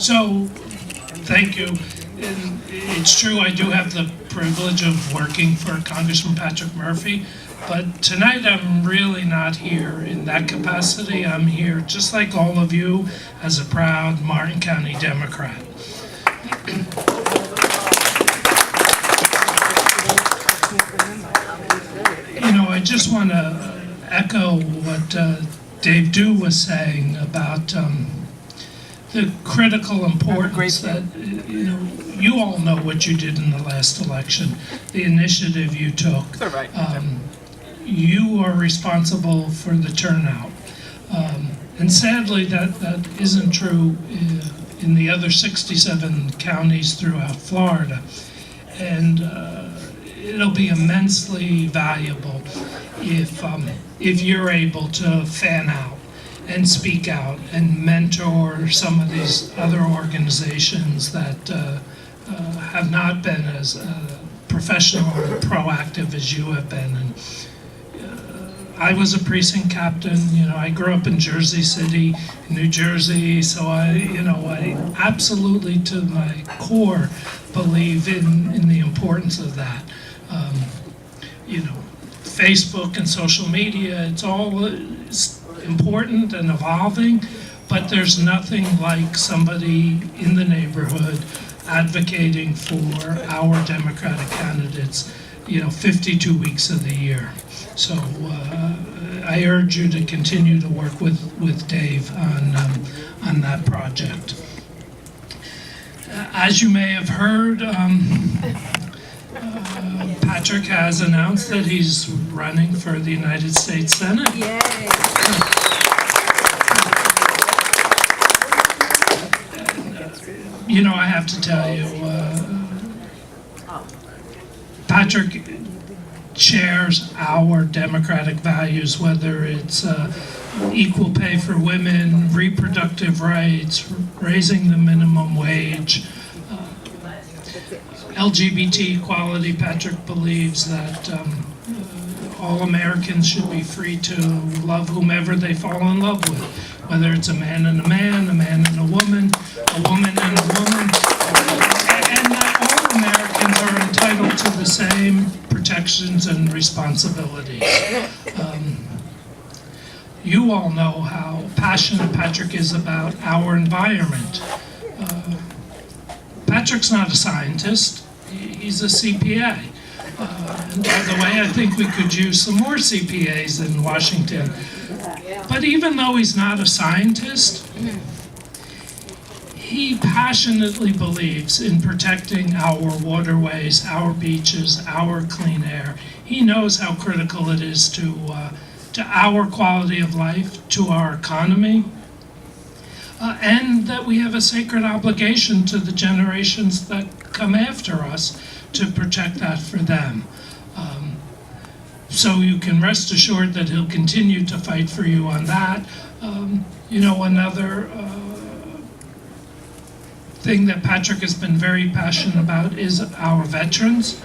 So, thank you. And it's true, I do have the privilege of working for Congressman Patrick Murphy, but tonight I'm really not here in that capacity. I'm here, just like all of you, as a proud Martin County Democrat. You know, I just want to echo what Dave Dew was saying about the critical importance that, you know, you all know what you did in the last election, the initiative you took. You are responsible for the turnout. And sadly, that isn't true in the other 67 counties throughout Florida. And it'll be immensely valuable if you're able to fan out and speak out and mentor some of these other organizations that have not been as professional or proactive as you have been. And I was a precinct captain. You know, I grew up in Jersey City, New Jersey, so I absolutely to my core believe in the importance of that. You know, Facebook and social media, it's all important and evolving, but there's nothing like somebody in the neighborhood advocating for our Democratic candidates, 52 weeks of the year. So I urge you to continue to work with Dave on that project. As you may have heard, Patrick has announced that he's running for the United States Senate. Yay. I have to tell you, Patrick shares our democratic values, whether it's equal pay for women, reproductive rights, raising the minimum wage, LGBT equality. Patrick believes that all Americans should be free to love whomever they fall in love with, whether it's a man and a man and a woman and a woman, and that all Americans are entitled to the same protections and responsibilities. You all know how passionate Patrick is about our environment. Patrick's not a scientist, he's a CPA. And by the way, I think we could use some more CPAs in Washington. But even though he's not a scientist, he passionately believes in protecting our waterways, our beaches, our clean air. He knows how critical it is to our quality of life, to our economy, and that we have a sacred obligation to the generations that come after us to protect that for them. So you can rest assured that he'll continue to fight for you on that. Another thing that Patrick has been very passionate about is our veterans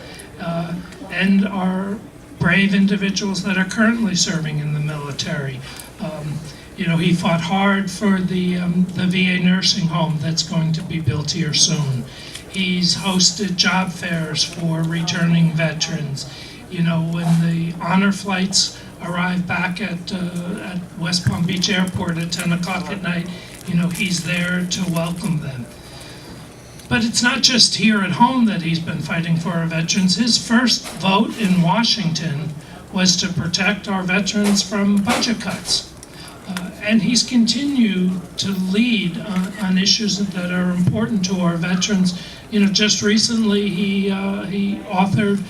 and our brave individuals that are currently serving in the military. He fought hard for the VA nursing home that's going to be built here soon. He's hosted job fairs for returning veterans. When the honor flights arrive back at West Palm Beach Airport at 10 o'clock at night, he's there to welcome them. But it's not just here at home that he's been fighting for our veterans. His first vote in Washington was to protect our veterans from budget cuts. And he's continued to lead on issues that are important to our veterans. Just recently he authored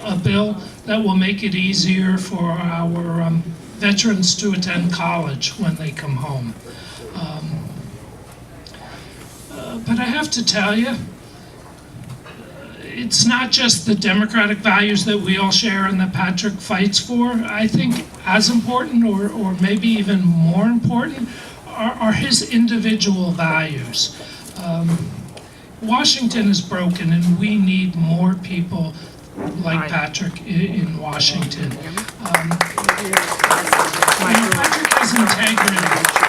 a bill that will make it easier for our veterans to attend college when they come home. But I have to tell you, it's not just the democratic values that we all share and that Patrick fights for. I think as important, or maybe even more important, are his individual values. Washington is broken, and we need more people like Patrick in Washington. Patrick has integrity.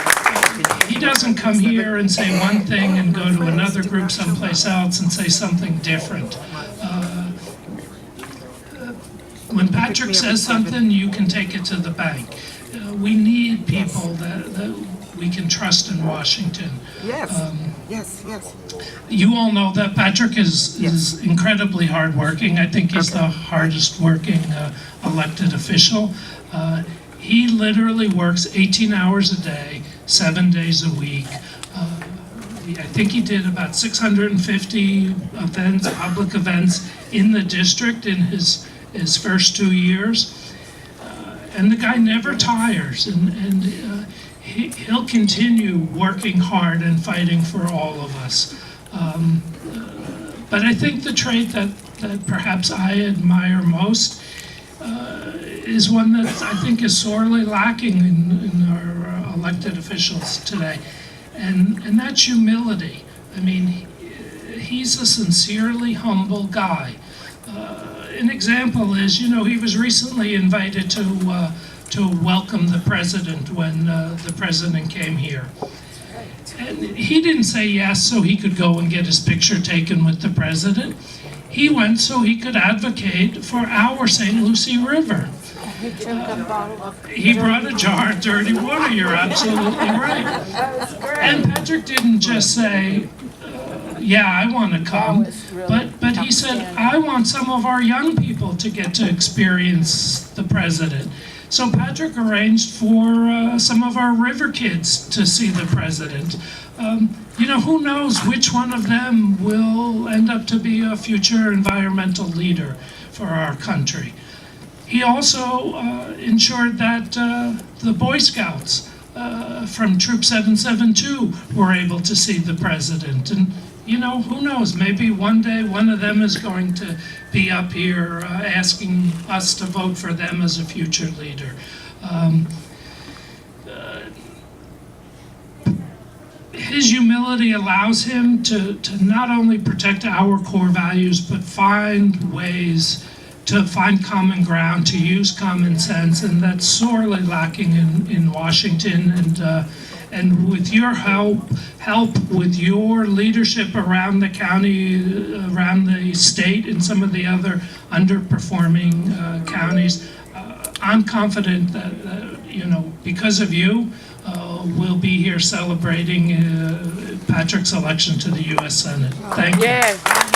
He doesn't come here and say one thing and go to group someplace else and say something different. When Patrick says something, you can take it to the bank. We need people that we can trust in Washington. Yes, yes. You all know that Patrick is incredibly hardworking. I think he's the hardest working elected official. He literally works 18 hours a day, 7 days a week. I think he did about 650 events, public events in the district in his first 2 years. And the guy never tires, and he'll continue working hard and fighting for all of us. But I think the trait that perhaps I admire most is one that I think is sorely lacking in our elected officials today, and that's humility. I mean, he's a sincerely humble guy. An example is, he was recently invited to welcome the president when the president came here. And he didn't say yes so he could go and get his picture taken with the president. He went so he could advocate for our St. Lucie River. He brought a jar of dirty water, you're absolutely right. And Patrick didn't just say, yeah, I want to come, but he said, I want some of our young people to get to experience the president. So Patrick arranged for some of our river kids to see the president. Who knows which one of them will end up to be a future environmental leader for our country. He also ensured that the Boy Scouts from Troop 772 were able to see the president. And who knows, maybe one day one of them is going to be up here asking us to vote for them as a future leader. His humility allows him to not only protect our core values, but find ways to find common ground, to use common sense, and that's sorely lacking in Washington. And with your help with your leadership around the county, around the state, and some of the other underperforming counties, I'm confident that, because of you, we'll be here celebrating Patrick's election to the U.S. Senate. Thank you.